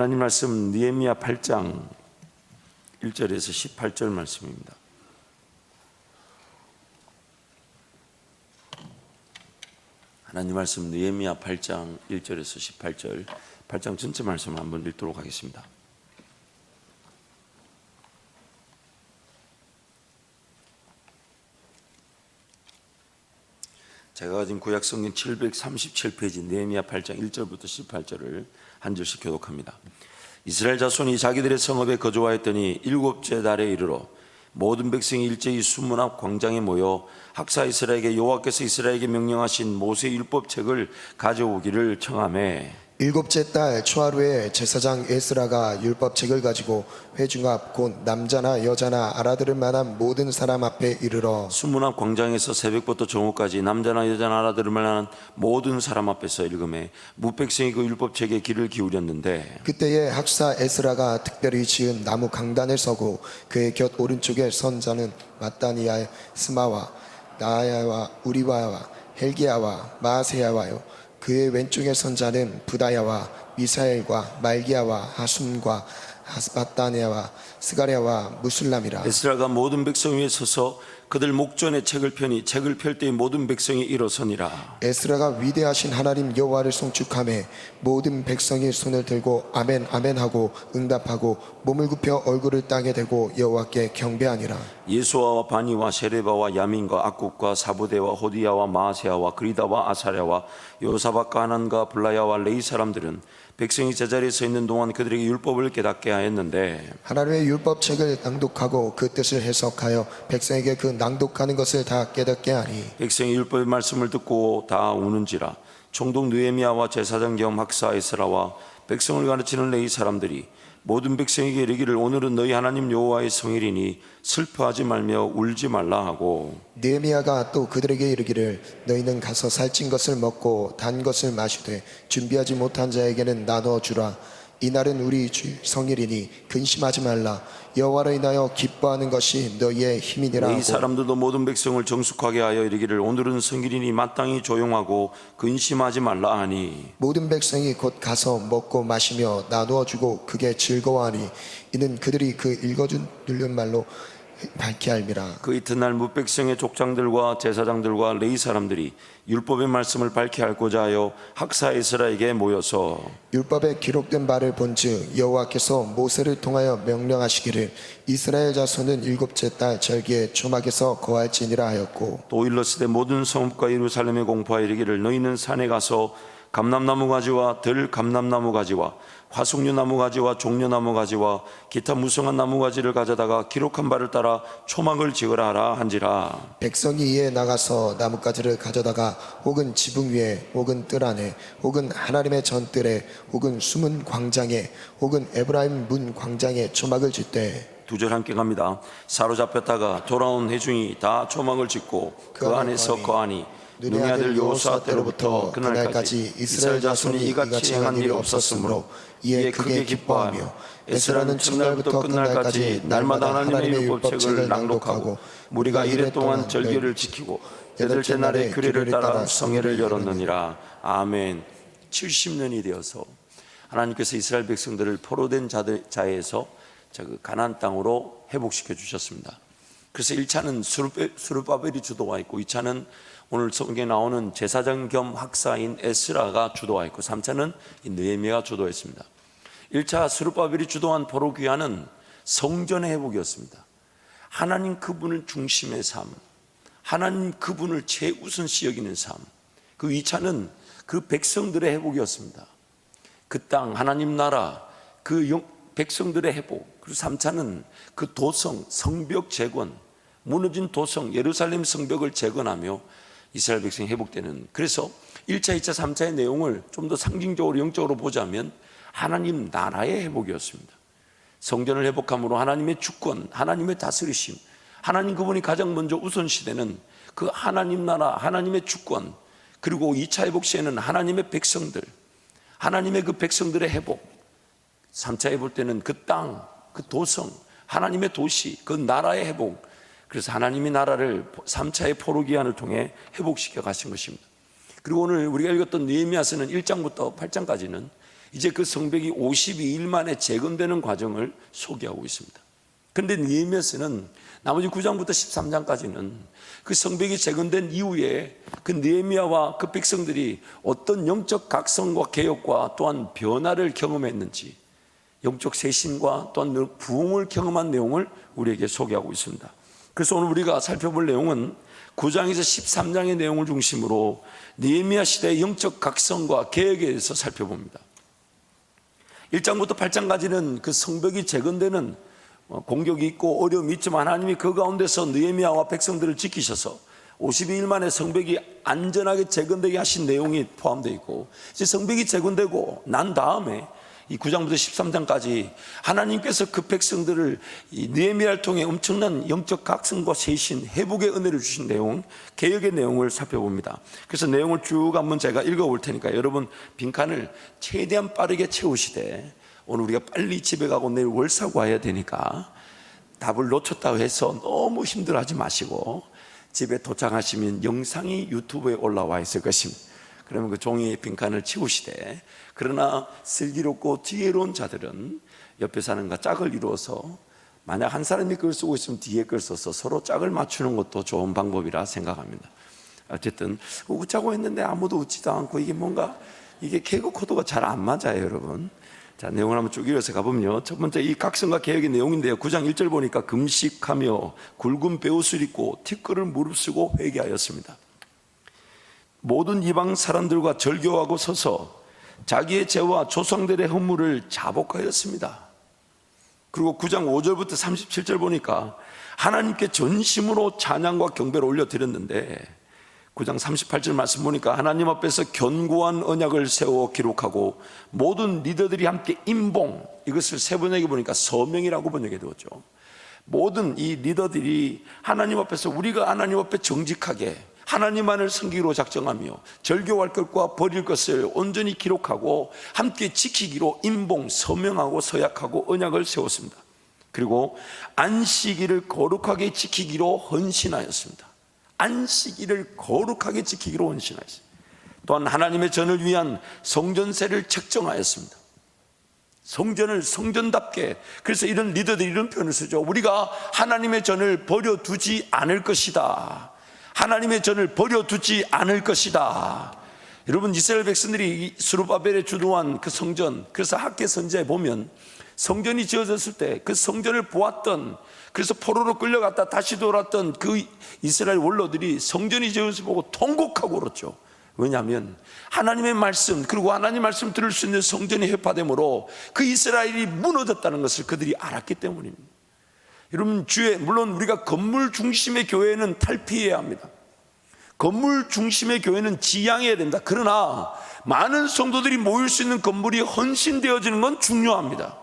하나님 말씀 느헤미야 8장 1절에서 18절 말씀입니다. 하나님 말씀 느헤미야 8장 1절에서 18절, 8장 전체 말씀을 한번 읽도록 하겠습니다. 제가 가진 구약 성경 737페이지 느헤미야 8장 1절부터 18절을 한 절씩 교독합니다. 이스라엘 자손이 자기들의 성읍에 거주하였더니 일곱째 달에 이르러 모든 백성이 일제히 수문 앞 광장에 모여 학사 이스라엘에게 여호와께서 이스라엘에게 명령하신 모세의 율법책을 가져오기를 청하매, 일곱째 달 초하루에 제사장 에스라가 율법책을 가지고 회중 앞 곧 남자나 여자나 알아들을 만한 모든 사람 앞에 이르러 수문 앞 광장에서 새벽부터 정오까지 남자나 여자나 알아들을 만한 모든 사람 앞에서 읽음에 무백성이 그 율법책에 귀를 기울였는데, 그때에 학사 에스라가 특별히 지은 나무 강단을 서고 그의 곁 오른쪽에 선 자는 마따니아의 스마와 나아야와 우리바와 헬기야와 마세야와요, 그의 왼쪽에 선 자는 부다야와 미사엘과 말기야와 하숨과 하스바타네아와 스가랴와 무술람이라. 에스라가 모든 백성 위에 서서 그들 목전에 책을 펴니 책을 펼 때에 모든 백성이 일어서니라. 에스라가 위대하신 하나님 여호와를 송축하며 모든 백성이 손을 들고 아멘 아멘 하고 응답하고 몸을 굽혀 얼굴을 땅에 대고 여호와께 경배하니라. 예수아와 바니와 세레바와 야민과 악국과 사부대와 호디야와 마아세야와 그리다와 아사랴와 요사박과 하난과 블라야와 레이 사람들은 백성이 제자리에 서 있는 동안 그들에게 율법을 깨닫게 하였는데, 하나님의 율법책을 낭독하고 그 뜻을 해석하여 백성에게 그 낭독하는 것을 다 깨닫게 하니 백성이 율법의 말씀을 듣고 다 우는지라. 총독 느헤미야와 제사장 겸 학사 에스라와 백성을 가르치는 레위 사람들이 모든 백성에게 이르기를 오늘은 너희 하나님 여호와의 성일이니 슬퍼하지 말며 울지 말라 하고, 느헤미야가 또 그들에게 이르기를 너희는 가서 살찐 것을 먹고 단 것을 마시되 준비하지 못한 자에게는 나누어 주라. 이날은 우리 주 성일이니 근심하지 말라. 여호와로 인하여 기뻐하는 것이 너희의 힘이니라 하고, 이 사람들도 모든 백성을 정숙하게 하여 이르기를 오늘은 성일이니 마땅히 조용하고 근심하지 말라 하니, 모든 백성이 곧 가서 먹고 마시며 나누어 주고 그게 즐거워하니 이는 그들이 그 읽어준 들린 말로 밝히 알미라. 그 이튿날 무백성의 족장들과 제사장들과 레위 사람들이 율법의 말씀을 밝히 알고자 하여 학사 에스라에게 모여서 율법에 기록된 바를 본즉 여호와께서 모세를 통하여 명령하시기를 이스라엘 자손은 일곱째 달 절기에 초막에서 거할지니라 하였고, 또 일러스되 모든 성읍과 예루살렘에 공포하여 이르기를 너희는 산에 가서 감람나무 가지와 들 감람나무 가지와 화석류 나무 가지와 종려나무 가지와 기타 무성한 나무 가지를 가져다가 기록한 바를 따라 초막을 지으라 하라 한지라. 백성이 이에 나가서 나뭇가지를 가져다가 혹은 지붕 위에 혹은 뜰 안에 혹은 하나님의 전뜰에 혹은 숨은 광장에 혹은 에브라임 문 광장에 초막을 짓되, 두 절 함께 갑니다. 사로잡혔다가 돌아온 회중이 다 초막을 짓고 그 안에서 거하니 눈의 아들 여호수아 때로부터 그날까지 이스라엘 자손이 이같이 행한 일이 없었으므로 이에 크게 기뻐하며 에스라는 첫날부터 끝날까지 날마다 하나님의 율법책을 낭독하고 무리가 이레 동안 절기를 지키고 여덟째 날에 규례를 따라 성회를 열었느니라. 아멘. 70년이 되어서 하나님께서 이스라엘 백성들을 포로된 자에서 가나안 땅으로 회복시켜 주셨습니다. 그래서 1차는 스룹바벨이 주도하였고 2차는 오늘 성경에 나오는 제사장 겸 학사인 에스라가 주도하였고 3차는 느헤미야가 주도했습니다. 1차 스룹바벨이 주도한 포로 귀환은 성전의 회복이었습니다. 하나님 그분을 중심의 삶, 하나님 그분을 최우선시 여기는 삶. 그 2차는 그 백성들의 회복이었습니다. 그 땅 하나님 나라 그 백성들의 회복. 그리고 3차는 그 도성 성벽 재건, 무너진 도성 예루살렘 성벽을 재건하며 이스라엘 백성이 회복되는. 그래서 1차, 2차, 3차의 내용을 좀 더 상징적으로 영적으로 보자면 하나님 나라의 회복이었습니다. 성전을 회복함으로 하나님의 주권, 하나님의 다스리심, 하나님 그분이 가장 먼저 우선시되는 그 하나님 나라, 하나님의 주권, 그리고 2차 회복 시에는 하나님의 백성들, 하나님의 그 백성들의 회복, 3차 회복 때는 그 땅, 그 도성, 하나님의 도시, 그 나라의 회복. 그래서 하나님의 나라를 3차의 포로 기한을 통해 회복시켜 가신 것입니다. 그리고 오늘 우리가 읽었던 느헤미야서는 1장부터 8장까지는 이제 그 성벽이 52일 만에 재건되는 과정을 소개하고 있습니다. 그런데 느헤미야서는 나머지 9장부터 13장까지는 그 성벽이 재건된 이후에 그 느헤미야와 그 백성들이 어떤 영적 각성과 개혁과 또한 변화를 경험했는지, 영적 쇄신과 또한 부흥을 경험한 내용을 우리에게 소개하고 있습니다. 그래서 오늘 우리가 살펴볼 내용은 9장에서 13장의 내용을 중심으로 느헤미야 시대의 영적 각성과 개혁에 대해서 살펴봅니다. 1장부터 8장까지는 그 성벽이 재건되는 공격이 있고 어려움이 있지만 하나님이 그 가운데서 느헤미야와 백성들을 지키셔서 52일 만에 성벽이 안전하게 재건되게 하신 내용이 포함되어 있고, 이제 성벽이 재건되고 난 다음에 이 9장부터 13장까지 하나님께서 그 백성들을 이 느헤미야를 통해 엄청난 영적 각성과 쇄신, 회복의 은혜를 주신 내용, 개혁의 내용을 살펴봅니다. 그래서 내용을 쭉 한번 제가 읽어볼 테니까 여러분 빈칸을 최대한 빠르게 채우시되, 오늘 우리가 빨리 집에 가고 내일 월사고 와야 되니까 답을 놓쳤다고 해서 너무 힘들어하지 마시고 집에 도착하시면 영상이 유튜브에 올라와 있을 것입니다. 그러면 그 종이에 빈칸을 채우시되, 그러나 슬기롭고 지혜로운 자들은 옆에 사람과 짝을 이루어서, 만약 한 사람이 글 쓰고 있으면 뒤에 글 써서 서로 짝을 맞추는 것도 좋은 방법이라 생각합니다. 어쨌든 웃자고 했는데 아무도 웃지도 않고 이게 뭔가 이게 개그 코드가 잘 안 맞아요, 여러분. 자, 내용을 한번 쭉 읽어서 가보면요, 첫 번째 이 각성과 개혁의 내용인데요, 9장 1절 보니까 금식하며 굵은 베옷을 입고 티끌을 무릅쓰고 회개하였습니다. 모든 이방 사람들과 절교하고 서서 자기의 죄와 조상들의 허물을 자복하였습니다. 그리고 9장 5절부터 37절 보니까 하나님께 전심으로 찬양과 경배를 올려드렸는데, 9장 38절 말씀 보니까 하나님 앞에서 견고한 언약을 세워 기록하고 모든 리더들이 함께 임봉, 이것을 세 번역해 보니까 서명이라고 번역해 두었죠. 모든 이 리더들이 하나님 앞에서, 우리가 하나님 앞에 정직하게 하나님만을 섬기기로 작정하며 절교할 것과 버릴 것을 온전히 기록하고 함께 지키기로 임봉, 서명하고 서약하고 언약을 세웠습니다. 그리고 안식일을 거룩하게 지키기로 헌신하였습니다. 안식일을 거룩하게 지키기로 헌신하였습니다. 또한 하나님의 전을 위한 성전세를 책정하였습니다. 성전을 성전답게, 그래서 이런 리더들이 이런 표현을 쓰죠. 우리가 하나님의 전을 버려두지 않을 것이다. 하나님의 전을 버려두지 않을 것이다. 여러분, 이스라엘 백성들이 스룹바벨에 주도한 그 성전, 그래서 학개 선지자에 보면 성전이 지어졌을 때 그 성전을 보았던, 그래서 포로로 끌려갔다 다시 돌아왔던 그 이스라엘 원로들이 성전이 지어져서 보고 통곡하고 울었죠. 왜냐하면 하나님의 말씀, 그리고 하나님 말씀 들을 수 있는 성전이 회파됨으로 그 이스라엘이 무너졌다는 것을 그들이 알았기 때문입니다. 여러분, 물론 우리가 건물 중심의 교회는 탈피해야 합니다. 건물 중심의 교회는 지양해야 된다. 그러나 많은 성도들이 모일 수 있는 건물이 헌신되어지는 건 중요합니다.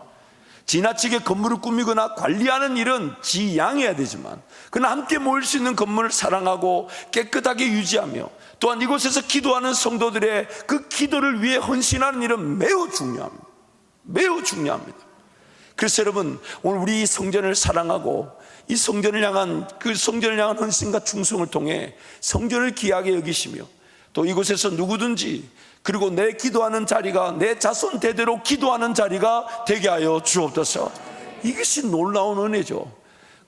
지나치게 건물을 꾸미거나 관리하는 일은 지양해야 되지만, 그러나 함께 모일 수 있는 건물을 사랑하고 깨끗하게 유지하며 또한 이곳에서 기도하는 성도들의 그 기도를 위해 헌신하는 일은 매우 중요합니다. 매우 중요합니다. 그래서 여러분, 오늘 우리 성전을 사랑하고 이 성전을 향한 헌신과 충성을 통해 성전을 귀하게 여기시며, 또 이곳에서 누구든지, 그리고 내 기도하는 자리가 내 자손 대대로 기도하는 자리가 되게 하여 주옵소서. 이것이 놀라운 은혜죠.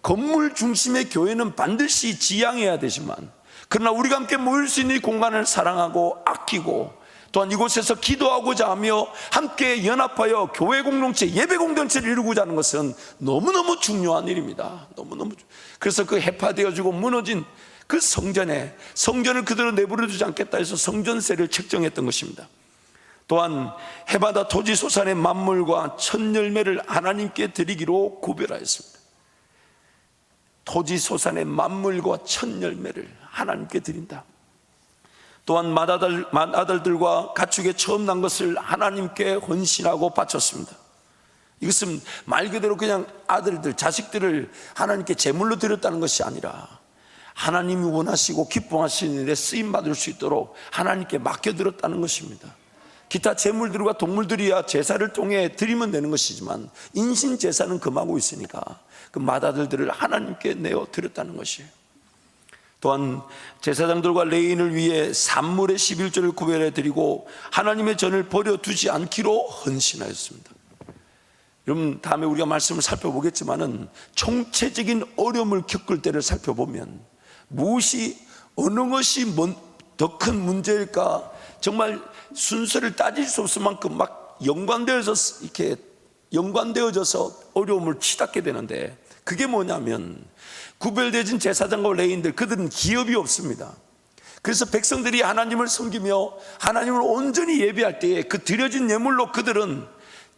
건물 중심의 교회는 반드시 지양해야 되지만, 그러나 우리가 함께 모일 수 있는 이 공간을 사랑하고 아끼고 또한 이곳에서 기도하고자 하며 함께 연합하여 교회 공동체, 예배 공동체를 이루고자 하는 것은 너무너무 중요한 일입니다. 너무너무. 그래서 그 해파되어지고 무너진 그 성전을 그대로 내버려 두지 않겠다 해서 성전세를 책정했던 것입니다. 또한 해마다 토지 소산의 만물과 첫 열매를 하나님께 드리기로 구별하였습니다. 토지 소산의 만물과 첫 열매를 하나님께 드린다. 또한 맏아들들과 가축의 처음 난 것을 하나님께 헌신하고 바쳤습니다. 이것은 말 그대로 그냥 아들들, 자식들을 하나님께 제물로 드렸다는 것이 아니라 하나님이 원하시고 기뻐하시는 일에 쓰임받을 수 있도록 하나님께 맡겨드렸다는 것입니다. 기타 제물들과 동물들이야 제사를 통해 드리면 되는 것이지만 인신 제사는 금하고 있으니까 그 맏아들들을 하나님께 내어 드렸다는 것이에요. 또한 제사장들과 레위인을 위해 산물의 11조를 구별해 드리고 하나님의 전을 버려두지 않기로 헌신하였습니다. 여러분, 다음에 우리가 말씀을 살펴보겠지만은 총체적인 어려움을 겪을 때를 살펴보면 무엇이 어느 것이 더 큰 문제일까, 정말 순서를 따질 수 없을 만큼 막 연관되어져서 어려움을 치닫게 되는데, 그게 뭐냐면 구별되어진 제사장과 레위인들, 그들은 기업이 없습니다. 그래서 백성들이 하나님을 섬기며 하나님을 온전히 예배할 때에 그 드려진 예물로 그들은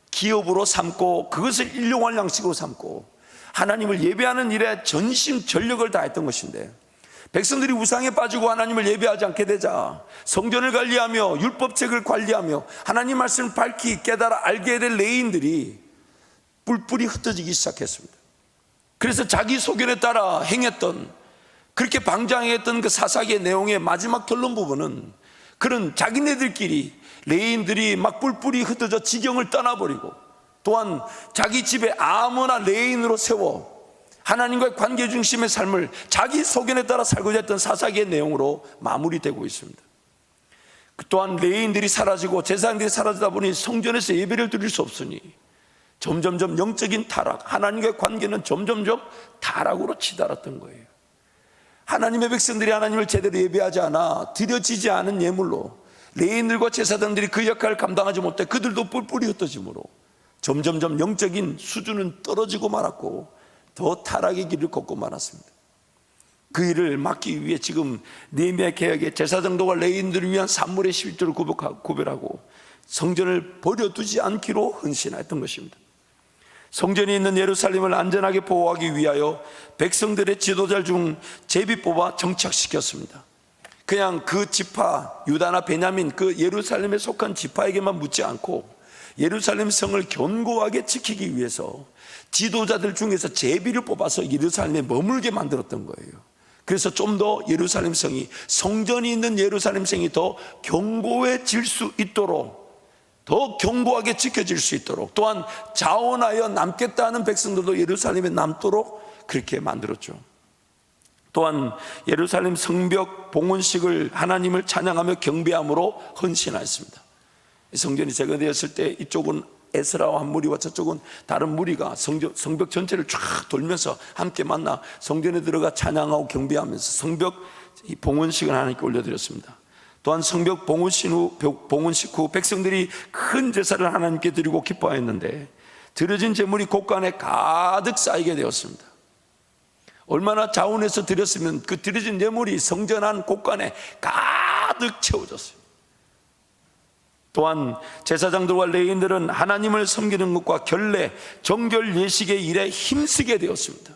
기업으로 삼고 그것을 일용할 양식으로 삼고 하나님을 예배하는 일에 전심 전력을 다했던 것인데, 백성들이 우상에 빠지고 하나님을 예배하지 않게 되자 성전을 관리하며 율법책을 관리하며 하나님 말씀을 밝히 깨달아 알게 될 레위인들이 뿔뿔이 흩어지기 시작했습니다. 그래서 자기 소견에 따라 행했던, 그렇게 방장했던 그 사사기의 내용의 마지막 결론 부분은, 그런 자기네들끼리 레위인들이 막 뿔뿔이 흩어져 지경을 떠나버리고, 또한 자기 집에 아무나 레위인으로 세워 하나님과의 관계 중심의 삶을 자기 소견에 따라 살고자 했던 사사기의 내용으로 마무리되고 있습니다. 또한 레위인들이 사라지고 제사장들이 사라지다 보니 성전에서 예배를 드릴 수 없으니 점점점 영적인 타락, 하나님과의 관계는 점점점 타락으로 치달았던 거예요. 하나님의 백성들이 하나님을 제대로 예배하지 않아 드려지지 않은 예물로 레위인들과 제사장들이 그 역할을 감당하지 못해 그들도 뿔뿔이 흩어짐으로 점점점 영적인 수준은 떨어지고 말았고 더 타락의 길을 걷고 말았습니다. 그 일을 막기 위해 지금 느헤미야 개혁에 제사장들과 레위인들을 위한 산물의 11조를 구별하고 성전을 버려두지 않기로 헌신했던 것입니다. 성전이 있는 예루살렘을 안전하게 보호하기 위하여 백성들의 지도자 중 제비 뽑아 정착시켰습니다. 그냥 그 지파, 유다나 베냐민, 그 예루살렘에 속한 지파에게만 묻지 않고 예루살렘 성을 견고하게 지키기 위해서 지도자들 중에서 제비를 뽑아서 예루살렘에 머물게 만들었던 거예요. 그래서 좀 더 예루살렘 성이, 성전이 있는 예루살렘 성이 더 견고해질 수 있도록, 더 견고하게 지켜질 수 있도록, 또한 자원하여 남겠다 하는 백성들도 예루살렘에 남도록 그렇게 만들었죠. 또한 예루살렘 성벽 봉헌식을 하나님을 찬양하며 경배함으로 헌신하였습니다. 성전이 재건되었을 때 이쪽은 에스라와 한 무리와 저쪽은 다른 무리가 성벽 전체를 쫙 돌면서 함께 만나 성전에 들어가 찬양하고 경배하면서 성벽 봉헌식을 하나님께 올려드렸습니다. 또한 성벽 봉헌식 후 백성들이 큰 제사를 하나님께 드리고 기뻐하였는데 드려진 제물이 곳간에 가득 쌓이게 되었습니다. 얼마나 자원해서 드렸으면 그 드려진 제물이 성전 안 곳간에 가득 채워졌어요. 또한 제사장들과 레위인들은 하나님을 섬기는 것과 결례, 정결 예식의 일에 힘쓰게 되었습니다.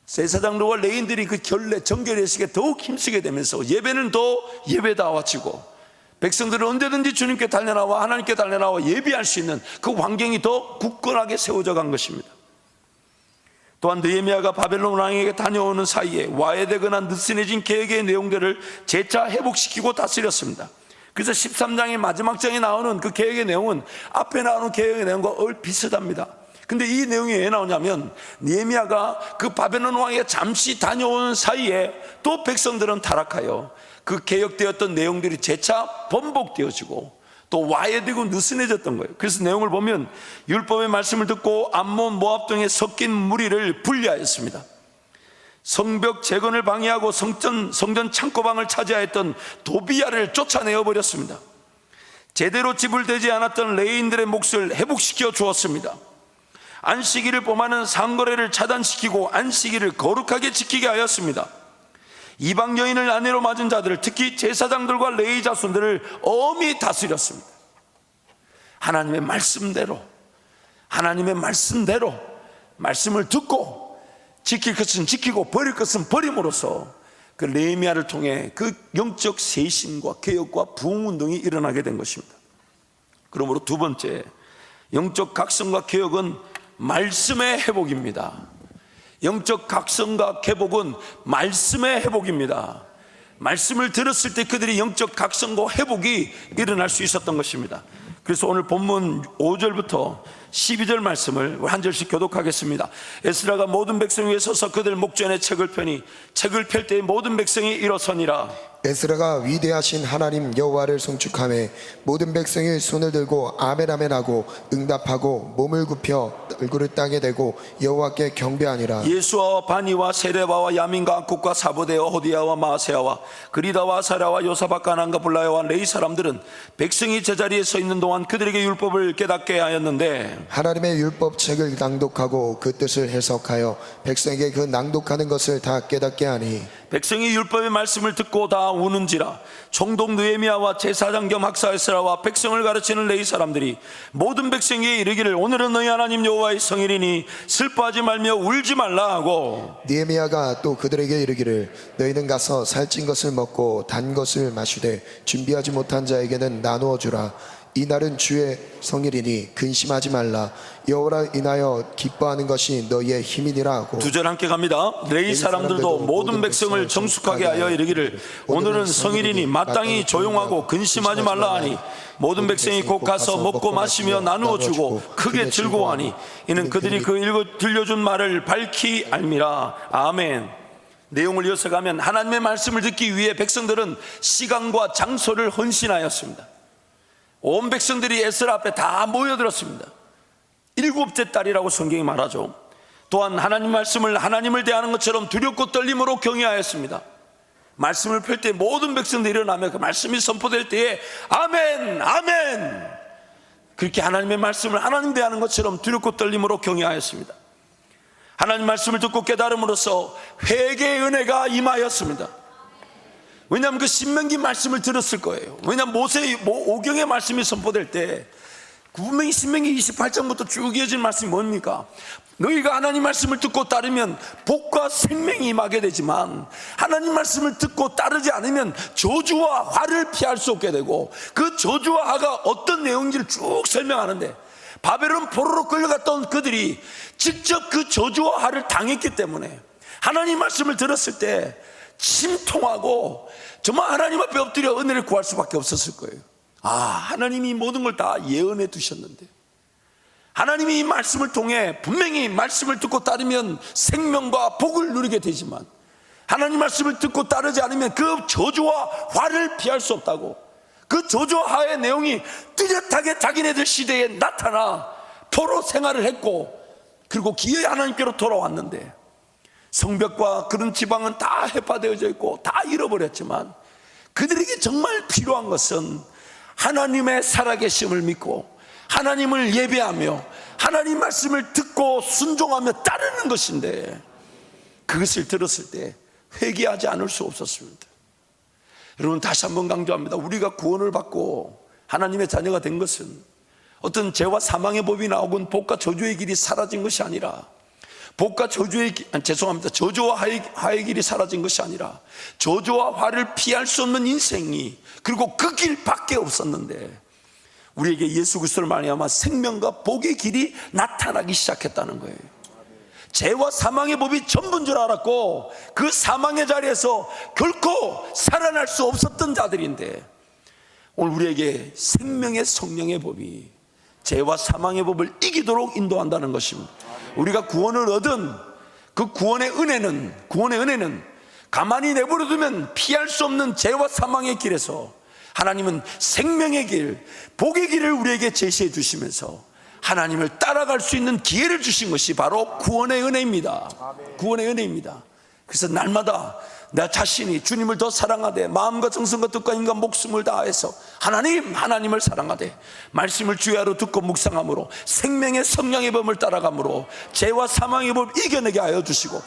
제사장들과 레위인들이 그 결례, 정결 예식에 더욱 힘쓰게 되면서 예배는 더 예배다워지고 백성들은 언제든지 주님께 달려나와 하나님께 달려나와 예배할 수 있는 그 환경이 더 굳건하게 세워져 간 것입니다. 또한 느헤미야가 바벨론 왕에게 다녀오는 사이에 와해되거나 느슨해진 계획의 내용들을 재차 회복시키고 다스렸습니다. 그래서 13장의 마지막 장에 나오는 그 계획의 내용은 앞에 나오는 계획의 내용과 비슷합니다. 근데 이 내용이 왜 나오냐면 느헤미야가 그 바벨론 왕에게 잠시 다녀오는 사이에 또 백성들은 타락하여 그 개혁되었던 내용들이 재차 번복되어지고 또 와해되고 느슨해졌던 거예요. 그래서 내용을 보면 율법의 말씀을 듣고 암몬, 모압 등의 섞인 무리를 분리하였습니다. 성벽 재건을 방해하고 성전 창고방을 차지하였던 도비야를 쫓아내어 버렸습니다. 제대로 지불되지 않았던 레위인들의 몫을 회복시켜 주었습니다. 안식일을 범하는 상거래를 차단시키고 안식일을 거룩하게 지키게 하였습니다. 이방 여인을 아내로 맞은 자들을, 특히 제사장들과 레위 자손들을 엄히 다스렸습니다. 하나님의 말씀대로 말씀을 듣고 지킬 것은 지키고 버릴 것은 버림으로써 그 느헤미야를 통해 그 영적 쇄신과 개혁과 부흥운동이 일어나게 된 것입니다. 그러므로 두 번째, 영적 각성과 개혁은 말씀의 회복입니다. 영적 각성과 개복은 말씀의 회복입니다. 말씀을 들었을 때 그들이 영적 각성과 회복이 일어날 수 있었던 것입니다. 그래서 오늘 본문 5절부터 12절 말씀을 한 절씩 교독하겠습니다. 에스라가 모든 백성 위에 서서 그들 목전에 책을 펴니 책을 펼 때에 모든 백성이 일어서니라. 에스라가 위대하신 하나님 여호와를 송축하며 모든 백성이 손을 들고 아멘 아멘 하고 응답하고 몸을 굽혀 얼굴을 땅에 대고 여호와께 경배하니라. 예수와 바니와 세레바와 야민과 악국과 사보대와 호디야와 마세야와 그리다와 사라와 요사박 가난과 블라야와 레이 사람들은 백성이 제자리에 서 있는 동안 그들에게 율법을 깨닫게 하였는데 하나님의 율법책을 낭독하고 그 뜻을 해석하여 백성에게 그 낭독하는 것을 다 깨닫게 하니 백성이 율법의 말씀을 듣고 다 우는지라. 총독 느헤미야와 제사장 겸 학사 에스라와 백성을 가르치는 레위 사람들이 모든 백성에게 이르기를 오늘은 너희 하나님 여호와의 성일이니 슬퍼하지 말며 울지 말라 하고 느헤미야가 또 그들에게 이르기를 너희는 가서 살찐 것을 먹고 단 것을 마시되 준비하지 못한 자에게는 나누어 주라. 이 날은 주의 성일이니 근심하지 말라. 여호와를 인하여 기뻐하는 것이 너희의 힘이니라 하고. 두 절 함께 갑니다. 레위 사람들도 모든 백성을 정숙하게 하여 이르기를 오늘은 성일이니 마땅히 조용하고 근심하지 말라 하니 모든 백성이 곧 가서 먹고 마시며 나누어 주고 크게 즐거워하니 이는 그들이 그 읽어 들려준 말을 밝히 알미라. 아멘. 내용을 이어서 가면 하나님의 말씀을 듣기 위해 백성들은 시간과 장소를 헌신하였습니다. 온 백성들이 에스라 앞에 다 모여들었습니다. 7째 달이라고 성경이 말하죠. 또한 하나님 말씀을 하나님을 대하는 것처럼 두렵고 떨림으로 경외하였습니다. 말씀을 펼 때 모든 백성들이 일어나며 그 말씀이 선포될 때에 아멘 아멘 그렇게 하나님의 말씀을 하나님 대하는 것처럼 두렵고 떨림으로 경외하였습니다. 하나님 말씀을 듣고 깨달음으로써 회개의 은혜가 임하였습니다. 왜냐하면 그 신명기 말씀을 들었을 거예요. 왜냐하면 오경의 말씀이 선포될 때 분명히 신명기 28장부터 쭉 이어진 말씀이 뭡니까? 너희가 하나님 말씀을 듣고 따르면 복과 생명이 임하게 되지만 하나님 말씀을 듣고 따르지 않으면 저주와 화를 피할 수 없게 되고 그 저주와 화가 어떤 내용인지를 쭉 설명하는데 바벨론 포로로 끌려갔던 그들이 직접 그 저주와 화를 당했기 때문에 하나님 말씀을 들었을 때 심통하고 정말 하나님 앞에 엎드려 은혜를 구할 수밖에 없었을 거예요. 하나님이 모든 걸 다 예언해 두셨는데 하나님이 이 말씀을 통해 분명히 말씀을 듣고 따르면 생명과 복을 누리게 되지만 하나님 말씀을 듣고 따르지 않으면 그 저주와 화를 피할 수 없다고. 그 저주와 화의 내용이 뚜렷하게 자기네들 시대에 나타나 포로 생활을 했고 그리고 기어이 하나님께로 돌아왔는데 성벽과 그런 지방은 다 해파되어져 있고 다 잃어버렸지만 그들에게 정말 필요한 것은 하나님의 살아계심을 믿고 하나님을 예배하며 하나님 말씀을 듣고 순종하며 따르는 것인데 그것을 들었을 때 회개하지 않을 수 없었습니다. 여러분 다시 한번 강조합니다. 우리가 구원을 받고 하나님의 자녀가 된 것은 어떤 죄와 사망의 법이 나오건 복과 저주의 길이 사라진 것이 아니라 저주와 화의 길이 사라진 것이 아니라 저주와 화를 피할 수 없는 인생이 그리고 그 길밖에 없었는데 우리에게 예수 그리스도를 말미암아 생명과 복의 길이 나타나기 시작했다는 거예요. 죄와 사망의 법이 전부인 줄 알았고 그 사망의 자리에서 결코 살아날 수 없었던 자들인데 오늘 우리에게 생명의 성령의 법이 죄와 사망의 법을 이기도록 인도한다는 것입니다. 우리가 구원을 얻은 그 구원의 은혜는 가만히 내버려두면 피할 수 없는 죄와 사망의 길에서 하나님은 생명의 길, 복의 길을 우리에게 제시해 주시면서 하나님을 따라갈 수 있는 기회를 주신 것이 바로 구원의 은혜입니다. 구원의 은혜입니다. 그래서 날마다 나 자신이 주님을 더 사랑하되 마음과 정성과 뜻과 힘과 목숨을 다해서 하나님을 사랑하되 말씀을 주야로 듣고 묵상함으로 생명의 성령의 법을 따라감으로 죄와 사망의 법을 이겨내게 하여 주시고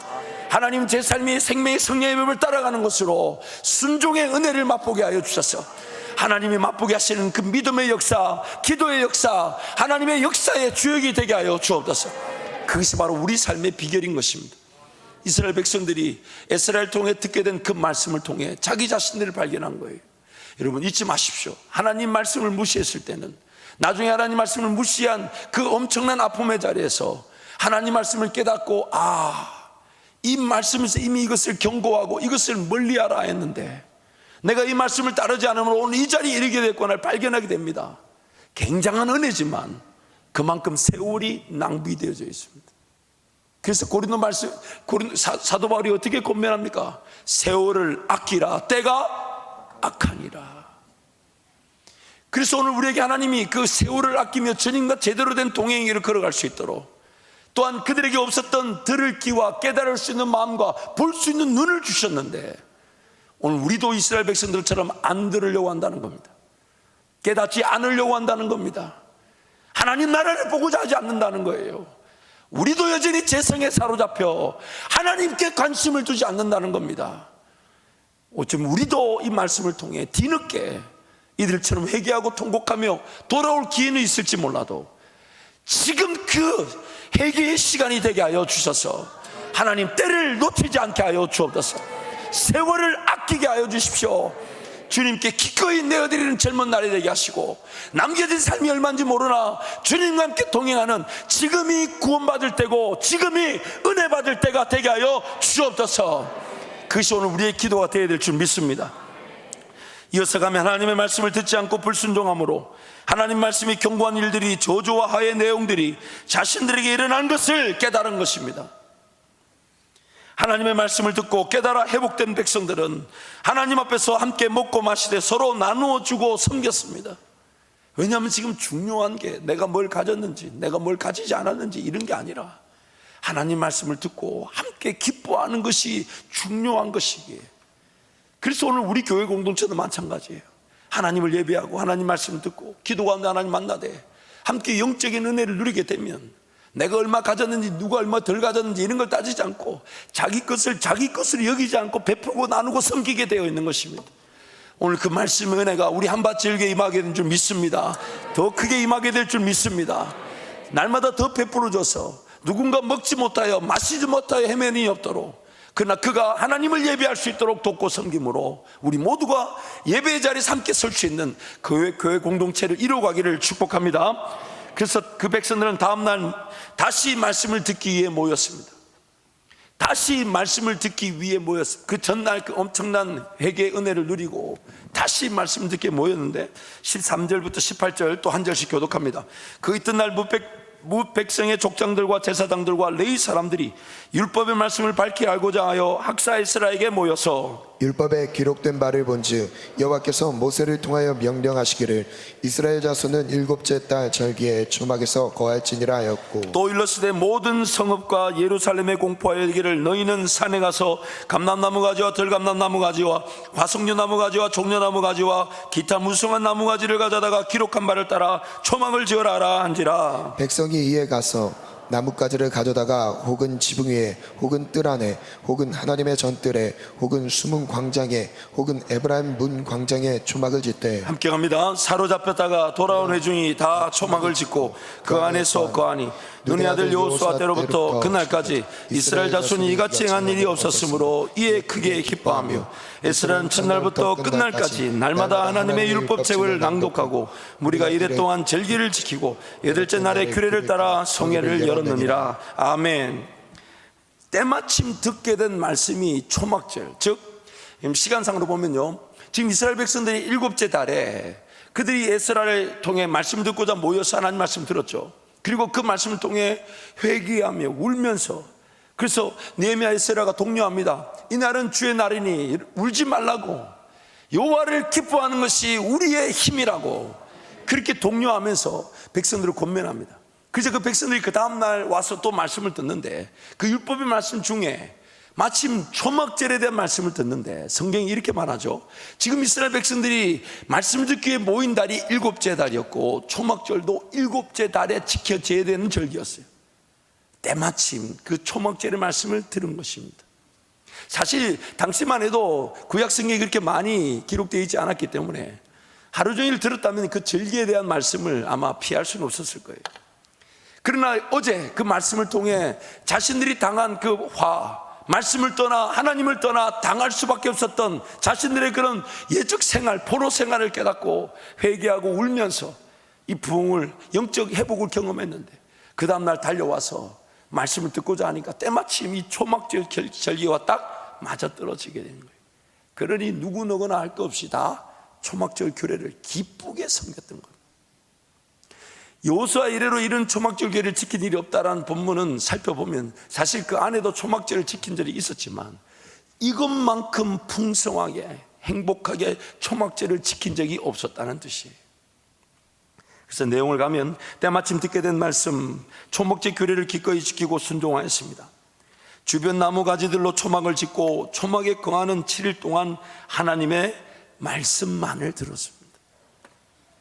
하나님 제 삶이 생명의 성령의 법을 따라가는 것으로 순종의 은혜를 맛보게 하여 주셔서 하나님이 맛보게 하시는 그 믿음의 역사, 기도의 역사, 하나님의 역사의 주역이 되게 하여 주옵소서. 그것이 바로 우리 삶의 비결인 것입니다. 이스라엘 백성들이 에스라를 통해 듣게 된 그 말씀을 통해 자기 자신들을 발견한 거예요. 여러분 잊지 마십시오. 하나님 말씀을 무시했을 때는 나중에 하나님 말씀을 무시한 그 엄청난 아픔의 자리에서 하나님 말씀을 깨닫고 이 말씀에서 이미 이것을 경고하고 이것을 멀리하라 했는데 내가 이 말씀을 따르지 않으면 오늘 이 자리에 이르게 됐구나를 발견하게 됩니다. 굉장한 은혜지만 그만큼 세월이 낭비되어져 있습니다. 그래서 사도 바울이 어떻게 권면합니까? 세월을 아끼라, 때가 악하니라. 그래서 오늘 우리에게 하나님이 그 세월을 아끼며 주님과 제대로 된 동행의 길을 걸어갈 수 있도록, 또한 그들에게 없었던 들을 귀와 깨달을 수 있는 마음과 볼 수 있는 눈을 주셨는데, 오늘 우리도 이스라엘 백성들처럼 안 들으려고 한다는 겁니다. 깨닫지 않으려고 한다는 겁니다. 하나님 나라를 보고자 하지 않는다는 거예요. 우리도 여전히 재성에 사로잡혀 하나님께 관심을 두지 않는다는 겁니다. 어쩌면 우리도 이 말씀을 통해 뒤늦게 이들처럼 회개하고 통곡하며 돌아올 기회는 있을지 몰라도 지금 그 회개의 시간이 되게 하여 주셔서 하나님 때를 놓치지 않게 하여 주옵소서. 세월을 아끼게 하여 주십시오. 주님께 기꺼이 내어드리는 젊은 날이 되게 하시고, 남겨진 삶이 얼마인지 모르나 주님과 함께 동행하는 지금이 구원받을 때고 지금이 은혜 받을 때가 되게 하여 주옵소서. 그것이 오늘 우리의 기도가 되어야 될 줄 믿습니다. 이어서 가면 하나님의 말씀을 듣지 않고 불순종함으로 하나님 말씀이 경고한 일들이, 저주와 하의 내용들이 자신들에게 일어난 것을 깨달은 것입니다. 하나님의 말씀을 듣고 깨달아 회복된 백성들은 하나님 앞에서 함께 먹고 마시되 서로 나누어 주고 섬겼습니다. 왜냐하면 지금 중요한 게 내가 뭘 가졌는지, 내가 뭘 가지지 않았는지 이런 게 아니라 하나님 말씀을 듣고 함께 기뻐하는 것이 중요한 것이기에, 그래서 오늘 우리 교회 공동체도 마찬가지예요. 하나님을 예배하고 하나님 말씀을 듣고 기도 가운데 하나님 만나되 함께 영적인 은혜를 누리게 되면 내가 얼마 가졌는지, 누가 얼마 덜 가졌는지 이런 걸 따지지 않고 자기 것을 여기지 않고 베푸고 나누고 섬기게 되어 있는 것입니다. 오늘 그 말씀의 은혜가 우리 한밭지을교회에 임하게 된 줄 믿습니다. 더 크게 임하게 될 줄 믿습니다. 날마다 더 베풀어줘서 누군가 먹지 못하여 마시지 못하여 헤매는 이 없도록, 그러나 그가 하나님을 예배할 수 있도록 돕고 섬김으로 우리 모두가 예배의 자리에 함께 설 수 있는 교회 공동체를 이루어가기를 축복합니다. 그래서 그 백성들은 다음날 다시 말씀을 듣기 위해 모였습니다. 다시 말씀을 듣기 위해 모였습니다. 그 전날 그 엄청난 회개의 은혜를 누리고 다시 말씀을 듣기 위해 모였는데 13절부터 18절 또 한 절씩 교독합니다. 그 이튿날 백성의 족장들과 제사장들과 레위 사람들이 율법의 말씀을 밝히 알고자 하여 학사 에스라에게 모여서 율법에 기록된 바를 본즉 여호와께서 모세를 통하여 명령하시기를 이스라엘 자손은 일곱째 달 절기에 초막에서 거할지니라 하였고, 또 일러스되 모든 성읍과 예루살렘에 공포하여 이르기를 너희는 산에 가서 감람나무 가지와 들감람나무 가지와 화석류나무 가지와 종려나무 가지와 기타 무성한 나무 가지를 가져다가 기록한 바를 따라 초막을 지어라 하라 한지라. 백성이 이에 가서 나뭇가지를 가져다가 혹은 지붕 위에 혹은 뜰 안에 혹은 하나님의 전뜰에 혹은 숨은 광장에 혹은 에브라임 문 광장에 초막을 짓되, 함께 갑니다. 사로잡혔다가 돌아온 회중이 다 초막을 짓고 그 안에서 거하니 눈의 아들 여호수아 때로부터 그날까지 이스라엘 자손이 이같이 행한 일이 없었으므로 이에 크게 기뻐하며 에스라는 첫날부터 끝날까지 날마다 하나님의 율법책을 낭독하고 무리가 이래 동안 절기를 지키고 여덟째 날에 규례를 따라 성회를 열었느니라. 아멘. 때마침 듣게 된 말씀이 초막절, 즉 시간상으로 보면요, 지금 이스라엘 백성들이 일곱째 달에 그들이 에스라를 통해 말씀 듣고자 모여서 하나님 말씀 들었죠. 그리고 그 말씀을 통해 회개하며 울면서, 그래서 느헤미야 에스라가 독려합니다. 이날은 주의 날이니 울지 말라고, 여호와를 기뻐하는 것이 우리의 힘이라고 그렇게 독려하면서 백성들을 권면합니다. 그래서 그 백성들이 그 다음날 와서 또 말씀을 듣는데, 그 율법의 말씀 중에 마침 초막절에 대한 말씀을 듣는데 성경이 이렇게 말하죠. 지금 이스라엘 백성들이 말씀을 듣기 위해 모인 달이 일곱째 달이었고 초막절도 일곱째 달에 지켜져야 되는 절기였어요. 때마침 그 초막절의 말씀을 들은 것입니다. 사실 당시만 해도 구약 성경이 그렇게 많이 기록되어 있지 않았기 때문에 하루 종일 들었다면 그 절기에 대한 말씀을 아마 피할 수는 없었을 거예요. 그러나 어제 그 말씀을 통해 자신들이 당한 그 말씀을 떠나 하나님을 떠나 당할 수밖에 없었던 자신들의 그런 예적 생활, 포로 생활을 깨닫고 회개하고 울면서 이 부흥을, 영적 회복을 경험했는데 그 다음날 달려와서 말씀을 듣고자 하니까 때마침 이 초막절 절기와 딱 맞아떨어지게 되는 거예요. 그러니 누구너거나 할 것 없이 다 초막절 규례를 기쁘게 섬겼던 거예요. 여호수아 이래로 이런 초막절 교회를 지킨 일이 없다라는 본문은 살펴보면 사실 그 안에도 초막절을 지킨 절이 있었지만 이것만큼 풍성하게 행복하게 초막절을 지킨 적이 없었다는 뜻이에요. 그래서 내용을 가면 때마침 듣게 된 말씀, 초막절 규례를 기꺼이 지키고 순종하였습니다. 주변 나무 가지들로 초막을 짓고 초막에 거하는 7일 동안 하나님의 말씀만을 들었습니다.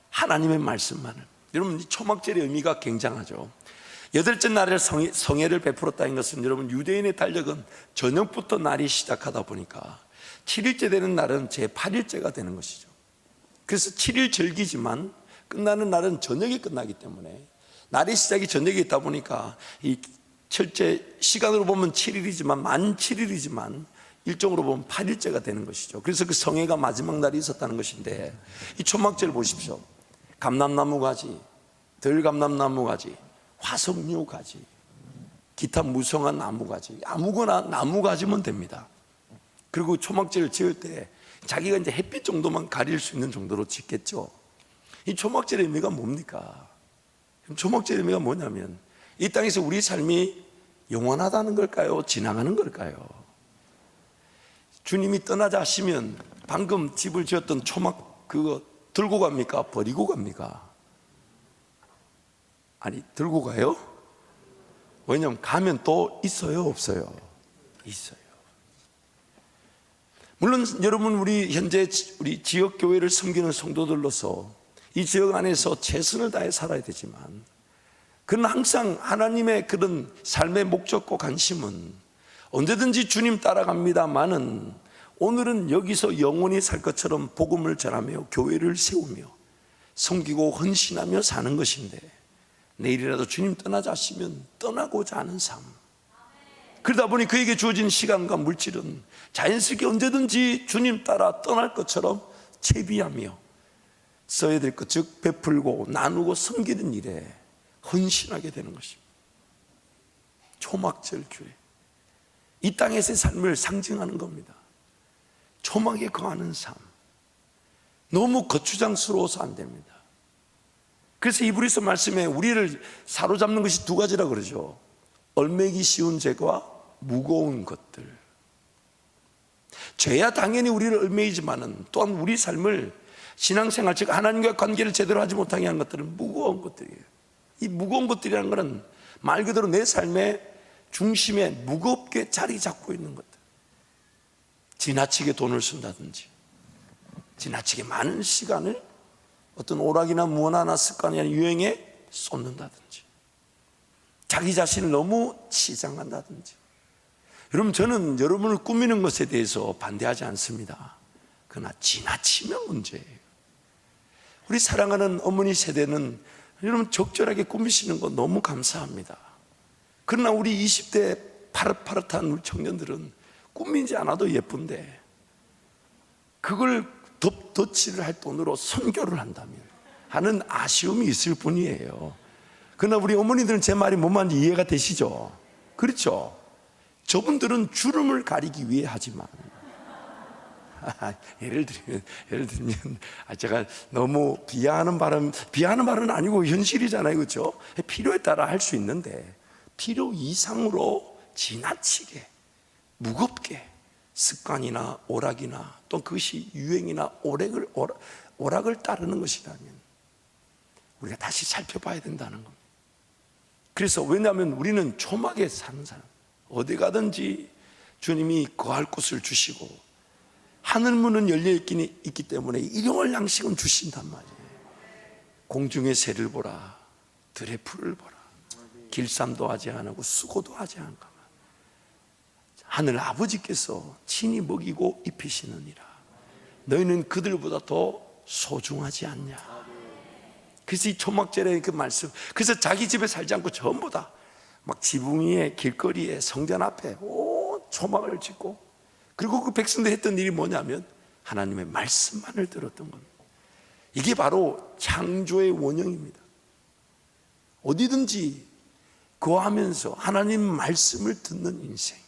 하나님의 말씀만을. 여러분, 이 초막절의 의미가 굉장하죠. 여덟째 날에 성회를 베풀었다는 것은 여러분, 유대인의 달력은 저녁부터 날이 시작하다 보니까 7일째 되는 날은 제8일째가 되는 것이죠. 그래서 7일 절기지만 끝나는 날은 저녁에 끝나기 때문에 날의 시작이 저녁에 있다 보니까 이 철제 시간으로 보면 7일이지만 만 7일이지만 일정으로 보면 8일째가 되는 것이죠. 그래서 그 성회가 마지막 날이 있었다는 것인데, 이 초막절 보십시오. 감람나무 가지, 들감람나무 가지, 화석류 가지, 기타 무성한 나무 가지, 아무거나 나무 가지면 됩니다. 그리고 초막절을 지을 때 자기가 이제 햇빛 정도만 가릴 수 있는 정도로 짓겠죠. 이 초막절의 의미가 뭡니까? 초막절의 의미가 뭐냐면 이 땅에서 우리 삶이 영원하다는 걸까요? 지나가는 걸까요? 주님이 떠나자 하시면 방금 집을 지었던 초막 그거 들고 갑니까? 버리고 갑니까? 아니, 들고 가요? 왜냐하면 가면 또 있어요? 없어요? 있어요. 물론 여러분, 우리 현재 우리 지역 교회를 섬기는 성도들로서 이 지역 안에서 최선을 다해 살아야 되지만, 그는 항상 하나님의 그런 삶의 목적과 관심은 언제든지 주님 따라갑니다마는 오늘은 여기서 영원히 살 것처럼 복음을 전하며 교회를 세우며 섬기고 헌신하며 사는 것인데, 내일이라도 주님 떠나자 하시면 떠나고자 하는 삶. 그러다 보니 그에게 주어진 시간과 물질은 자연스럽게 언제든지 주님 따라 떠날 것처럼 채비하며 써야 될 것, 즉 베풀고 나누고 섬기는 일에 헌신하게 되는 것입니다. 초막절 교회, 이 땅에서의 삶을 상징하는 겁니다. 초막에 거하는 삶, 너무 거추장스러워서 안 됩니다. 그래서 이브리서 말씀에 우리를 사로잡는 것이 두 가지라 그러죠. 얼매기 쉬운 죄와 무거운 것들. 죄야 당연히 우리를 얼매이지만은 또한 우리 삶을 신앙생활, 즉 하나님과 관계를 제대로 하지 못하게 하는 것들은 무거운 것들이에요. 이 무거운 것들이라는 것은 말 그대로 내 삶의 중심에 무겁게 자리 잡고 있는 것들. 지나치게 돈을 쓴다든지, 지나치게 많은 시간을 어떤 오락이나 문화나 습관이나 유행에 쏟는다든지, 자기 자신을 너무 치장한다든지. 여러분, 저는 여러분을 꾸미는 것에 대해서 반대하지 않습니다. 그러나 지나치면 문제예요. 우리 사랑하는 어머니 세대는 여러분 적절하게 꾸미시는 거 너무 감사합니다. 그러나 우리 20대 파릇파릇한 우리 청년들은 꾸미지 않아도 예쁜데 그걸 덧칠을 할 돈으로 선교를 한다면 하는 아쉬움이 있을 뿐이에요. 그러나 우리 어머니들은 제 말이 뭔 말인지 이해가 되시죠? 그렇죠? 저분들은 주름을 가리기 위해 하지만 예를 들면 제가 너무 비하하는 발언은 아니고 현실이잖아요, 그렇죠? 필요에 따라 할 수 있는데 필요 이상으로 지나치게 무겁게 습관이나 오락이나 또 그것이 유행이나 오락을 따르는 것이라면 우리가 다시 살펴봐야 된다는 겁니다. 그래서 왜냐하면 우리는 초막에 사는 사람, 어디 가든지 주님이 거할 곳을 주시고 하늘 문은 열려 있기 때문에 일용할 양식은 주신단 말이에요. 공중의 새를 보라, 들의 풀을 보라, 길쌈도 하지 않고 수고도 하지 않고 하늘 아버지께서 친히 먹이고 입히시느니라. 너희는 그들보다 더 소중하지 않냐. 그래서 이 초막절의 그 말씀, 그래서 자기 집에 살지 않고 전부 다 막 지붕 위에 길거리에 성전 앞에 초막을 짓고, 그리고 그 백성들 했던 일이 뭐냐면 하나님의 말씀만을 들었던 겁니다. 이게 바로 창조의 원형입니다. 어디든지 거하면서 하나님 말씀을 듣는 인생.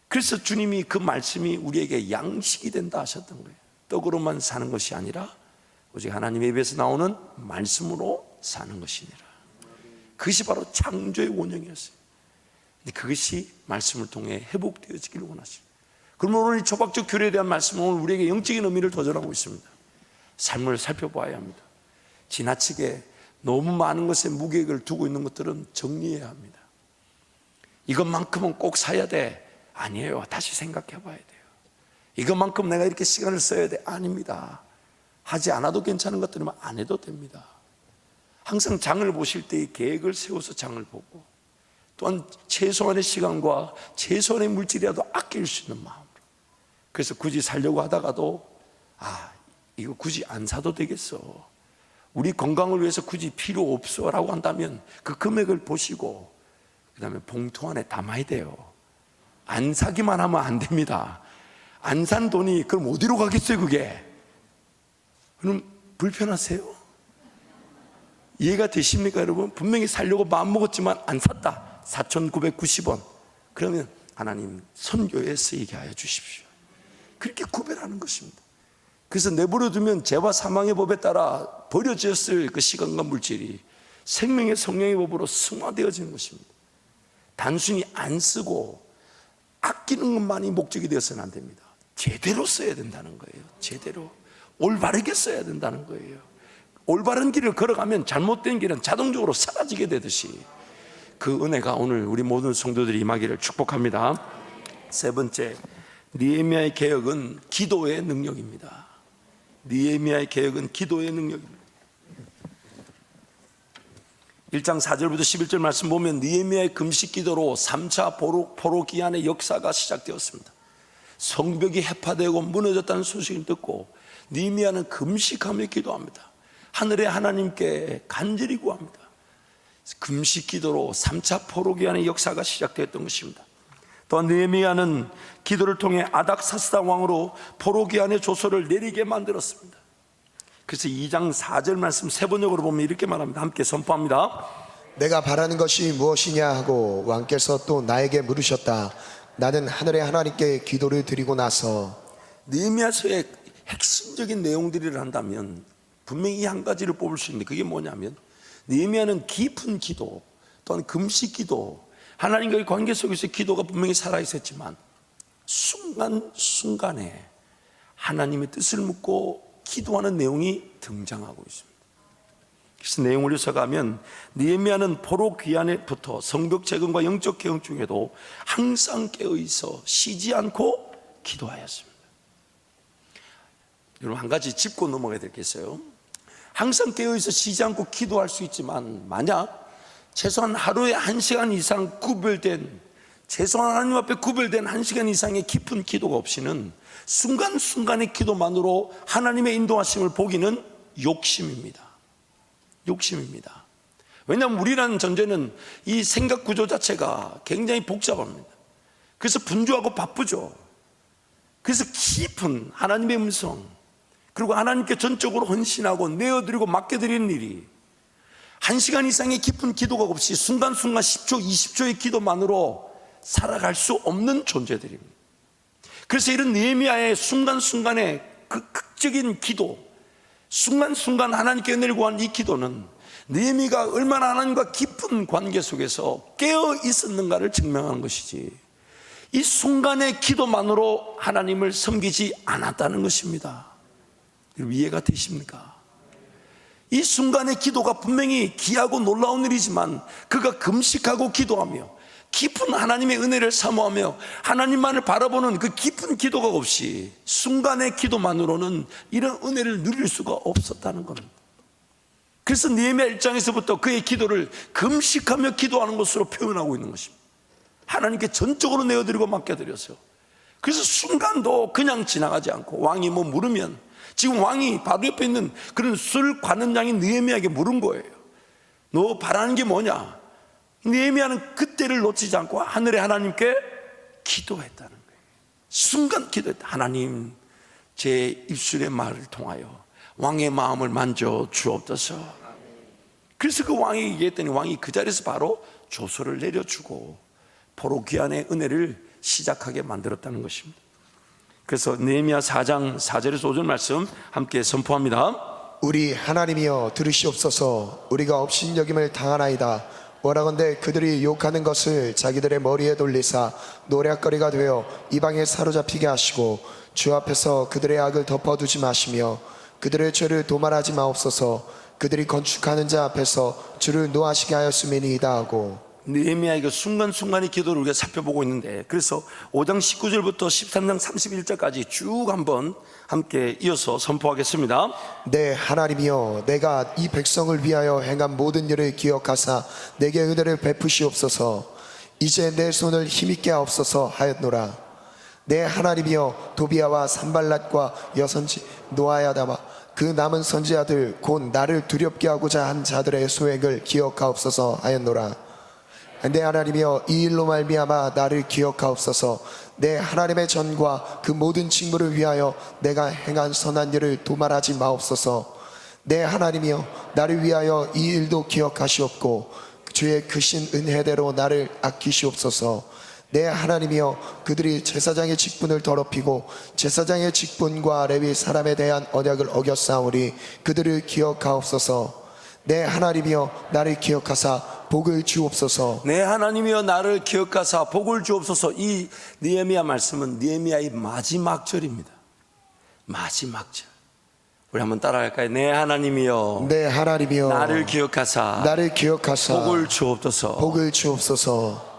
그래서 주님이 그 말씀이 우리에게 양식이 된다 하셨던 거예요. 떡으로만 사는 것이 아니라 오직 하나님의 입에서 나오는 말씀으로 사는 것이니라. 그것이 바로 창조의 원형이었어요. 근데 그것이 말씀을 통해 회복되어지기를 원하십니다. 그러면 오늘 이 초박적 규례에 대한 말씀은 오늘 우리에게 영적인 의미를 도전하고 있습니다. 삶을 살펴봐야 합니다. 지나치게 너무 많은 것에 무게를 두고 있는 것들은 정리해야 합니다. 이것만큼은 꼭 사야 돼. 아니에요. 다시 생각해 봐야 돼요. 이것만큼 내가 이렇게 시간을 써야 돼. 아닙니다. 하지 않아도 괜찮은 것들이면 안 해도 됩니다. 항상 장을 보실 때 계획을 세워서 장을 보고, 또한 최소한의 시간과 최소한의 물질이라도 아낄 수 있는 마음으로. 그래서 굳이 살려고 하다가도 이거 굳이 안 사도 되겠어, 우리 건강을 위해서 굳이 필요 없어 라고 한다면 그 금액을 보시고 그 다음에 봉투 안에 담아야 돼요. 안 사기만 하면 안 됩니다. 안 산 돈이 그럼 어디로 가겠어요? 그게 그럼 불편하세요? 이해가 되십니까 여러분? 분명히 살려고 마음먹었지만 안 샀다. 4,990원. 그러면 하나님 선교에 쓰이게 하여 주십시오. 그렇게 구별하는 것입니다. 그래서 내버려 두면 죄와 사망의 법에 따라 버려졌을 그 시간과 물질이 생명의 성령의 법으로 승화되어지는 것입니다. 단순히 안 쓰고 아끼는 것만이 목적이 되어서는 안 됩니다. 제대로 써야 된다는 거예요. 제대로 올바르게 써야 된다는 거예요. 올바른 길을 걸어가면 잘못된 길은 자동적으로 사라지게 되듯이 그 은혜가 오늘 우리 모든 성도들이 임하기를 축복합니다. 세 번째, 느헤미야의 개혁은 기도의 능력입니다. 느헤미야의 개혁은 기도의 능력입니다. 1장 4절부터 11절 말씀 보면 느헤미야의 금식 기도로 3차 포로 기한의 역사가 시작되었습니다. 성벽이 해파되고 무너졌다는 소식을 듣고 느헤미야는 금식하며 기도합니다. 하늘의 하나님께 간절히 구합니다. 금식 기도로 3차 포로 기한의 역사가 시작되었던 것입니다. 또한 느헤미야는 기도를 통해 아닥사스다 왕으로 포로 기한의 조서를 내리게 만들었습니다. 그래서 2장 4절 말씀 세 번역으로 보면 이렇게 말합니다. 함께 선포합니다. 내가 바라는 것이 무엇이냐 하고 왕께서 또 나에게 물으셨다. 나는 하늘의 하나님께 기도를 드리고 나서. 느헤미야서의 핵심적인 내용들을 한다면 분명히 한 가지를 뽑을 수 있는데 그게 뭐냐면 느헤미야는 깊은 기도, 또한 금식 기도, 하나님과의 관계 속에서 기도가 분명히 살아있었지만 순간순간에 하나님의 뜻을 묻고 기도하는 내용이 등장하고 있습니다. 그래서 내용을 요약하면 느헤미야는 포로 귀환에부터 성벽 재건과 영적 개혁 중에도 항상 깨어있어 쉬지 않고 기도하였습니다. 여러분 한 가지 짚고 넘어가야 되겠어요. 항상 깨어있어 쉬지 않고 기도할 수 있지만 만약 최소한 하루에 1시간 이상 최소한 하나님 앞에 구별된 1시간 이상의 깊은 기도가 없이는 순간순간의 기도만으로 하나님의 인도하심을 보기는 욕심입니다. 왜냐하면 우리라는 존재는 이 생각 구조 자체가 굉장히 복잡합니다. 그래서 분주하고 바쁘죠. 그래서 깊은 하나님의 음성, 그리고 하나님께 전적으로 헌신하고 내어드리고 맡겨드리는 일이 1시간 이상의 깊은 기도가 없이 순간순간 10초, 20초의 기도만으로 살아갈 수 없는 존재들입니다. 그래서 이런 느헤미야의 순간순간의 그 극적인 기도, 순간순간 하나님께 은혜를 구한 이 기도는 느헤미야가 얼마나 하나님과 깊은 관계 속에서 깨어 있었는가를 증명하는 것이지, 이 순간의 기도만으로 하나님을 섬기지 않았다는 것입니다. 이해가 되십니까? 이 순간의 기도가 분명히 귀하고 놀라운 일이지만 그가 금식하고 기도하며 깊은 하나님의 은혜를 사모하며 하나님만을 바라보는 그 깊은 기도가 없이 순간의 기도만으로는 이런 은혜를 누릴 수가 없었다는 겁니다. 그래서 느헤미야 1장에서부터 그의 기도를 금식하며 기도하는 것으로 표현하고 있는 것입니다. 하나님께 전적으로 내어드리고 맡겨드렸어요. 그래서 순간도 그냥 지나가지 않고 왕이 뭐 물으면 지금 왕이 바로 옆에 있는 그런 술 관원장인 느헤미야에게 물은 거예요. 너 바라는 게 뭐냐? 느헤미야는 그때를 놓치지 않고 하늘의 하나님께 기도했다는 거예요. 순간 기도했다. 하나님, 제 입술의 말을 통하여 왕의 마음을 만져 주옵소서. 그래서 그 왕이 얘기했더니 왕이 그 자리에서 바로 조서를 내려주고 포로 귀환의 은혜를 시작하게 만들었다는 것입니다. 그래서 느헤미야 4장 4절에서 5절 말씀 함께 선포합니다. 우리 하나님이여 들으시옵소서. 우리가 업신여김을 당하나이다. 원하건대 그들이 욕하는 것을 자기들의 머리에 돌리사 노략거리가 되어 이방에 사로잡히게 하시고 주 앞에서 그들의 악을 덮어두지 마시며 그들의 죄를 도말하지 마옵소서. 그들이 건축하는 자 앞에서 주를 노하시게 하였음이니이다 하고. 느헤미야의 그 순간순간의 기도를 우리가 살펴보고 있는데, 그래서 5장 19절부터 13장 31절까지 쭉 한번 함께 이어서 선포하겠습니다. 내 하나님이여 내가 이 백성을 위하여 행한 모든 일을 기억하사 내게 은혜를 베푸시옵소서. 이제 내 손을 힘있게 하옵소서 하였노라. 내 하나님이여 도비야와 산발랏과 여선지 노아야다와 그 남은 선지자들 곧 나를 두렵게 하고자 한 자들의 소액을 기억하옵소서 하였노라. 내 하나님이여 이 일로 말미암아 나를 기억하옵소서. 내 하나님의 전과 그 모든 징벌을 위하여 내가 행한 선한 일을 도말하지 마옵소서. 내 하나님이여 나를 위하여 이 일도 기억하시옵고 주의 크신 은혜대로 나를 아끼시옵소서. 내 하나님이여 그들이 제사장의 직분을 더럽히고 제사장의 직분과 레위 사람에 대한 언약을 어겼사오니 그들을 기억하옵소서. 내 하나님이여 나를 기억하사 복을 주옵소서. 내 하나님이여 나를 기억하사 복을 주옵소서. 이 느헤미야 말씀은 느헤미야의 마지막 절입니다. 마지막 절. 우리 한번 따라갈까요? 내 하나님이여 내 하나님이여 나를 기억하사 나를 기억하사 복을 주옵소서. 복을 주옵소서.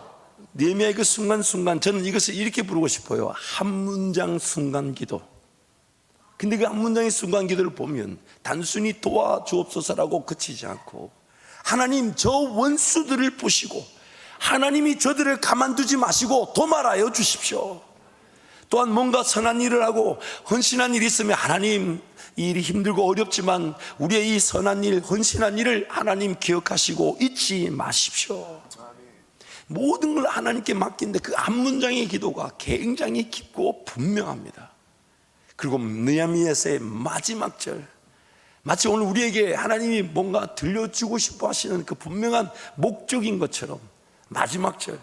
느헤미야의 그 순간순간, 저는 이것을 이렇게 부르고 싶어요. 한 문장 순간 기도. 근데 그 한 문장의 순간 기도를 보면 단순히 도와주옵소서라고 그치지 않고, 하나님 저 원수들을 보시고 하나님이 저들을 가만두지 마시고 도말하여 주십시오. 또한 뭔가 선한 일을 하고 헌신한 일이 있으면 하나님 이 일이 힘들고 어렵지만 우리의 이 선한 일, 헌신한 일을 하나님 기억하시고 잊지 마십시오. 모든 걸 하나님께 맡긴데 그 한 문장의 기도가 굉장히 깊고 분명합니다. 그리고 느헤미야서의 마지막 절, 마치 오늘 우리에게 하나님이 뭔가 들려주고 싶어 하시는 그 분명한 목적인 것처럼 마지막 절,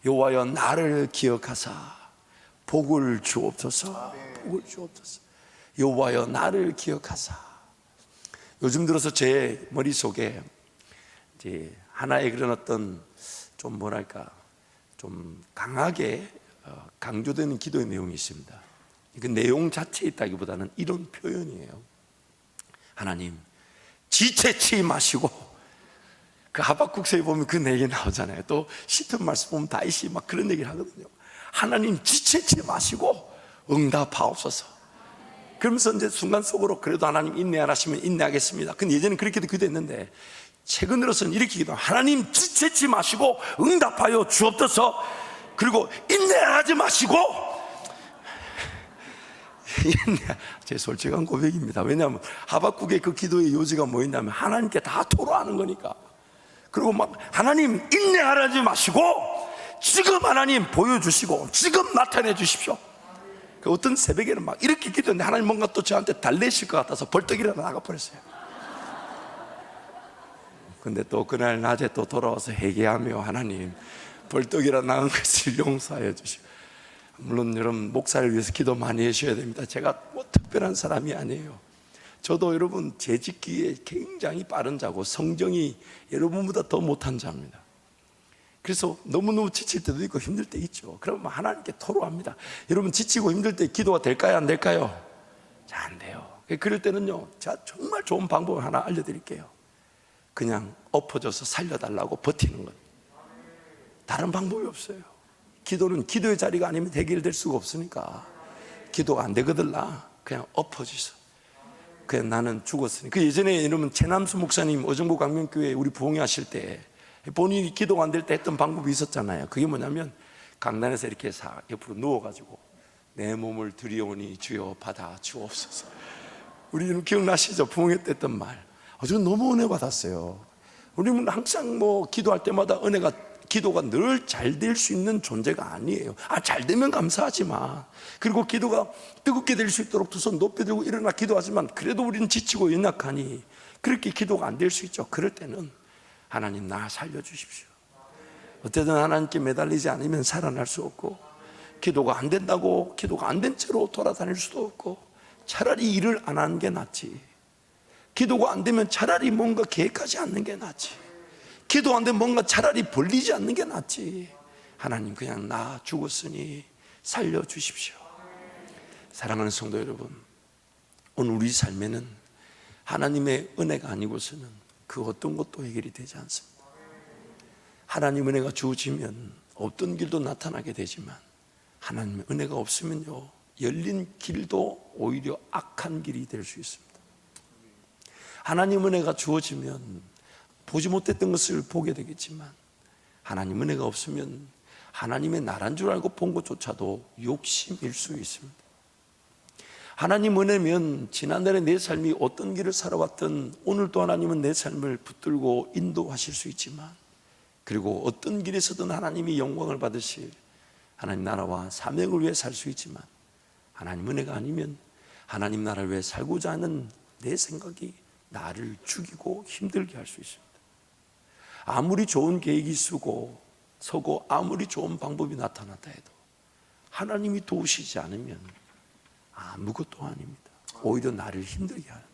여호와여 나를 기억하사 복을 주옵소서. 복을 주옵소서. 여호와여 나를 기억하사. 요즘 들어서 제 머릿속에 이제 하나의 그런 어떤 좀 뭐랄까 좀 강하게 강조되는 기도의 내용이 있습니다. 그 내용 자체에 있다기보다는 이런 표현이에요. 하나님 지체치 마시고, 그 하박국서에 보면 그 얘기 나오잖아요. 또 시편 말씀 보면 다윗이 막 그런 얘기를 하거든요. 하나님 지체치 마시고 응답하옵소서. 그러면서 이제 순간 속으로 그래도 하나님 인내하시면 인내하겠습니다. 근데 예전에 그렇게도 기도했는데 최근 들어서는 이렇게 기도해요. 하나님 지체치 마시고 응답하여 주옵소서. 그리고 인내하지 마시고, 제 솔직한 고백입니다. 왜냐하면 하박국의 그 기도의 요지가 뭐였냐면 하나님께 다 토로하는 거니까. 그리고 막 하나님 인내하지 마시고 지금 하나님 보여주시고 지금 나타내 주십시오. 그 어떤 새벽에는 막 이렇게 기도했는데 하나님 뭔가 또 저한테 달래실 것 같아서 벌떡 일어나 나가버렸어요. 근데 또 그날 낮에 또 돌아와서 회개하며 하나님 벌떡 일어나 나간 것을 용서하여 주시고. 물론 여러분 목사를 위해서 기도 많이 하셔야 됩니다. 제가 뭐 특별한 사람이 아니에요. 저도 여러분 재짓기에 굉장히 빠른 자고 성정이 여러분보다 더 못한 자입니다. 그래서 너무너무 지칠 때도 있고 힘들 때 있죠. 그러면 하나님께 토로합니다. 여러분 지치고 힘들 때 기도가 될까요 안 될까요? 잘 안 돼요. 그럴 때는요, 제가 정말 좋은 방법을 하나 알려드릴게요. 그냥 엎어져서 살려달라고 버티는 것. 다른 방법이 없어요. 기도는 기도의 자리가 아니면 해결될 수가 없으니까 기도가 안 되거들라 그냥 엎어지서 그냥 나는 죽었으니. 그 예전에 여러분 최남수 목사님 어정부 강명교회 우리 부흥회하실 때 본인이 기도가 안 될 때 했던 방법이 있었잖아요. 그게 뭐냐면 강단에서 이렇게 옆으로 누워가지고 내 몸을 드리오니 주여 받아 주옵소서. 우리 여러분 기억나시죠? 부흥회 때 했던 말. 저는 너무 은혜 받았어요. 우리는 항상 뭐 기도할 때마다 기도가 늘 잘 될 수 있는 존재가 아니에요. 잘 되면 감사하지만, 그리고 기도가 뜨겁게 될 수 있도록 두 손 높이 들고 일어나 기도하지만 그래도 우리는 지치고 연약하니 그렇게 기도가 안 될 수 있죠. 그럴 때는 하나님 나 살려주십시오. 어쨌든 하나님께 매달리지 않으면 살아날 수 없고, 기도가 안 된다고 기도가 안 된 채로 돌아다닐 수도 없고, 차라리 일을 안 하는 게 낫지. 기도가 안 되면 차라리 뭔가 계획하지 않는 게 낫지. 기도 안 되면 뭔가 차라리 벌리지 않는 게 낫지. 하나님, 그냥 나 죽었으니 살려주십시오. 사랑하는 성도 여러분, 오늘 우리 삶에는 하나님의 은혜가 아니고서는 그 어떤 것도 해결이 되지 않습니다. 하나님 은혜가 주어지면 어떤 길도 나타나게 되지만, 하나님의 은혜가 없으면요, 열린 길도 오히려 악한 길이 될 수 있습니다. 하나님 은혜가 주어지면 보지 못했던 것을 보게 되겠지만, 하나님 은혜가 없으면 하나님의 나라인 줄 알고 본 것조차도 욕심일 수 있습니다. 하나님 은혜면 지난날에 내 삶이 어떤 길을 살아왔든 오늘도 하나님은 내 삶을 붙들고 인도하실 수 있지만, 그리고 어떤 길에서든 하나님이 영광을 받으실 하나님 나라와 사명을 위해 살 수 있지만, 하나님 은혜가 아니면 하나님 나라를 위해 살고자 하는 내 생각이 나를 죽이고 힘들게 할 수 있습니다. 아무리 좋은 계획이 서고 아무리 좋은 방법이 나타났다 해도 하나님이 도우시지 않으면 아무것도 아닙니다. 오히려 나를 힘들게 하는데,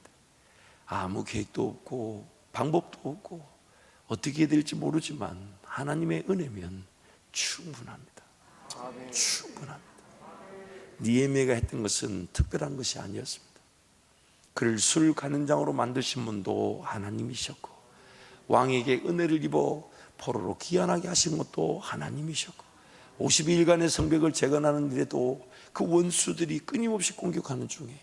아무 계획도 없고 방법도 없고 어떻게 해야 될지 모르지만 하나님의 은혜면 충분합니다. 충분합니다. 니에미아가 했던 것은 특별한 것이 아니었습니다. 그를 술 가는장으로 만드신 분도 하나님이셨고, 왕에게 은혜를 입어 포로로 귀환하게 하신 것도 하나님이셨고, 52일간의 성벽을 재건하는 일에도 그 원수들이 끊임없이 공격하는 중에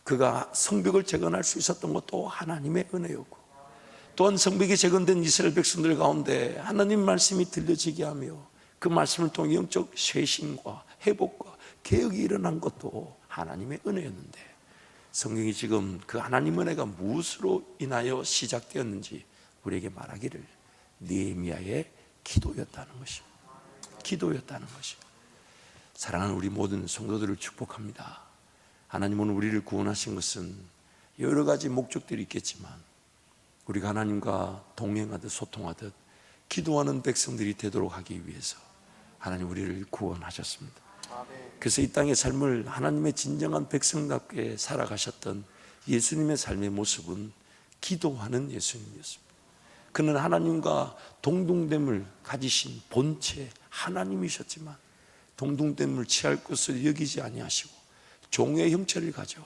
그가 성벽을 재건할 수 있었던 것도 하나님의 은혜였고, 또한 성벽이 재건된 이스라엘 백성들 가운데 하나님 말씀이 들려지게 하며 그 말씀을 통해 영적 쇄신과 회복과 개혁이 일어난 것도 하나님의 은혜였는데, 성경이 지금 그 하나님 은혜가 무엇으로 인하여 시작되었는지 우리에게 말하기를 느헤미야의 기도였다는 것입니다. 기도였다는 것입니다. 사랑하는 우리 모든 성도들을 축복합니다. 하나님은 우리를 구원하신 것은 여러 가지 목적들이 있겠지만, 우리가 하나님과 동행하듯 소통하듯 기도하는 백성들이 되도록 하기 위해서 하나님 우리를 구원하셨습니다. 그래서 이 땅의 삶을 하나님의 진정한 백성답게 살아가셨던 예수님의 삶의 모습은 기도하는 예수님이었습니다. 그는 하나님과 동등됨을 가지신 본체 하나님이셨지만 동등됨을 취할 것을 여기지 아니하시고 종의 형체를 가져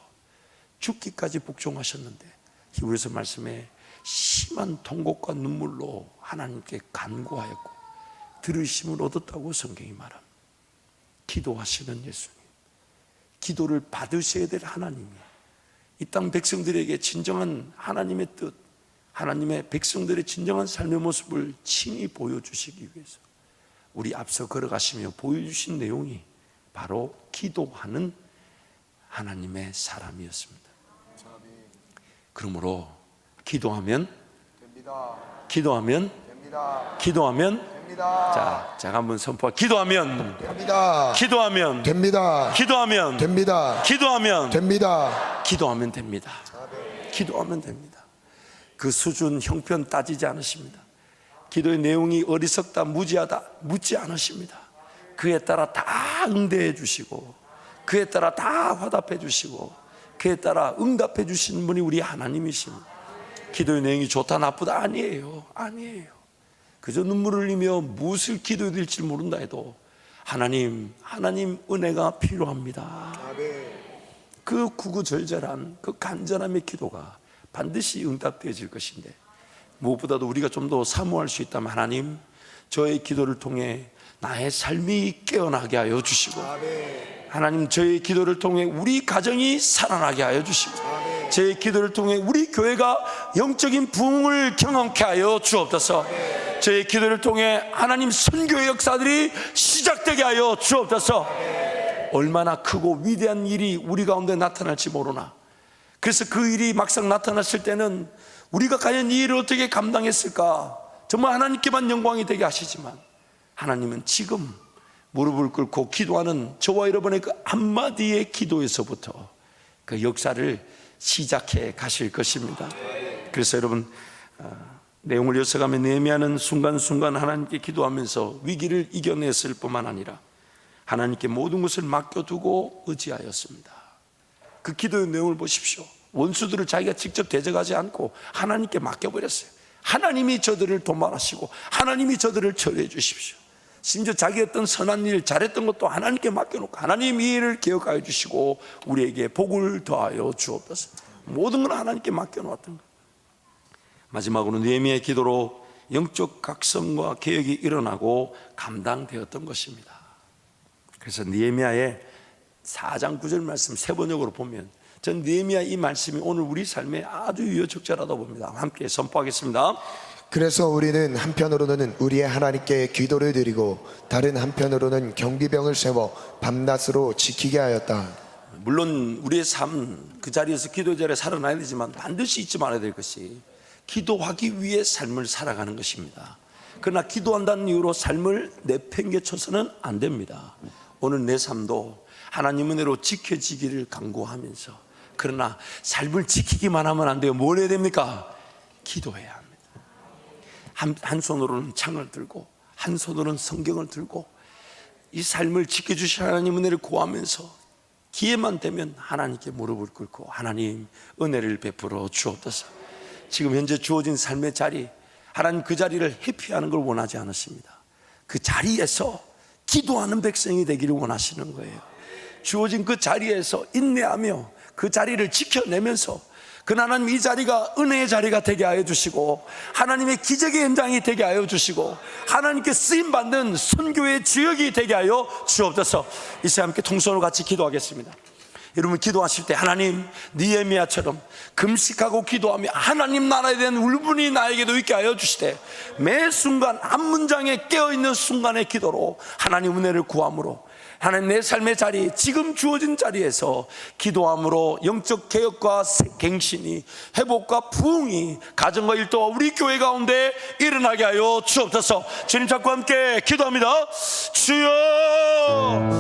죽기까지 복종하셨는데, 히브리서 말씀에 심한 통곡과 눈물로 하나님께 간구하였고 들으심을 얻었다고 성경이 말합니다. 기도하시는 예수님, 기도를 받으셔야 될 하나님이 이 땅 백성들에게 진정한 하나님의 뜻, 하나님의 백성들의 진정한 삶의 모습을 친히 보여주시기 위해서 우리 앞서 걸어가시며 보여주신 내용이 바로 기도하는 하나님의 사람이었습니다. 그러므로 기도하면 자, 제가 한번 선포. 기도하면 됩니다. 기도하면 됩니다. 기도하면 됩니다. 기도하면 됩니다. 기도하면 됩니다. 기도하면 됩니다. 그 수준 형편 따지지 않으십니다. 기도의 내용이 어리석다 무지하다 묻지 않으십니다. 그에 따라 다 응대해 주시고 그에 따라 다 화답해 주시고 그에 따라 응답해 주시는 분이 우리 하나님이십니다. 기도의 내용이 좋다 나쁘다 아니에요. 그저 눈물을 흘리며 무엇을 기도해야 될지 모른다 해도 하나님 은혜가 필요합니다. 그 구구절절한 그 간절함의 기도가 반드시 응답되어질 것인데, 무엇보다도 우리가 좀 더 사모할 수 있다면 하나님, 저의 기도를 통해 나의 삶이 깨어나게 하여 주시고, 하나님 저의 기도를 통해 우리 가정이 살아나게 하여 주시고, 제 기도를 통해 우리 교회가 영적인 부흥을 경험케 하여 주옵소서. 저의 기도를 통해 하나님 선교의 역사들이 시작되게 하여 주옵소서. 얼마나 크고 위대한 일이 우리 가운데 나타날지 모르나, 그래서 그 일이 막상 나타났을 때는 우리가 과연 이 일을 어떻게 감당했을까, 정말 하나님께만 영광이 되게 하시지만 하나님은 지금 무릎을 꿇고 기도하는 저와 여러분의 그 한마디의 기도에서부터 그 역사를 시작해 가실 것입니다. 그래서 여러분, 내용을 이어서가면 느헤미야는 순간순간 하나님께 기도하면서 위기를 이겨냈을 뿐만 아니라 하나님께 모든 것을 맡겨두고 의지하였습니다. 그 기도의 내용을 보십시오. 원수들을 자기가 직접 대적하지 않고 하나님께 맡겨버렸어요. 하나님이 저들을 도말하시고 하나님이 저들을 처리해 주십시오. 심지어 자기 어떤 선한 일 잘했던 것도 하나님께 맡겨놓고 하나님 이 일을 기억하여 주시고 우리에게 복을 더하여 주옵소서. 모든 건 하나님께 맡겨놓았던 거예요. 마지막으로 느헤미야의 기도로 영적 각성과 개혁이 일어나고 감당되었던 것입니다. 그래서 느헤미야의 4장 9절 말씀 세 번역으로 보면 전 느헤미야 이 말씀이 오늘 우리 삶에 아주 유효적절하다 봅니다. 함께 선포하겠습니다. 그래서 우리는 한편으로는 우리의 하나님께 기도를 드리고 다른 한편으로는 경비병을 세워 밤낮으로 지키게 하였다. 물론 우리의 삶 그 자리에서 기도 자리에 살아나야 되지만 반드시 잊지 말아야 될 것이 기도하기 위해 삶을 살아가는 것입니다. 그러나 기도한다는 이유로 삶을 내팽개쳐서는 안 됩니다. 오늘 내 삶도 하나님 은혜로 지켜지기를 간구하면서, 그러나 삶을 지키기만 하면 안 돼요. 뭘 해야 됩니까? 기도해야 합니다. 한 손으로는 창을 들고 한 손으로는 성경을 들고 이 삶을 지켜주신 하나님 은혜를 구하면서 기회만 되면 하나님께 무릎을 꿇고 하나님 은혜를 베풀어 주옵소서. 지금 현재 주어진 삶의 자리, 하나님 그 자리를 회피하는 걸 원하지 않으십니다. 그 자리에서 기도하는 백성이 되기를 원하시는 거예요. 주어진 그 자리에서 인내하며 그 자리를 지켜내면서 그 하나님 이 자리가 은혜의 자리가 되게 하여 주시고 하나님의 기적의 현장이 되게 하여 주시고 하나님께 쓰임받는 선교의 주역이 되게 하여 주옵소서. 이 시간 함께 통성으로 같이 기도하겠습니다. 여러분 기도하실 때 하나님 느헤미야처럼 금식하고 기도하며 하나님 나라에 대한 울분이 나에게도 있게 하여 주시되 매 순간 한 문장에 깨어있는 순간의 기도로 하나님 은혜를 구함으로 하나님 내 삶의 자리, 지금 주어진 자리에서 기도함으로 영적 개혁과 갱신이, 회복과 부흥이 가정과 일터와 우리 교회 가운데 일어나게 하여 주옵소서. 주님 잡고 함께 기도합니다. 주여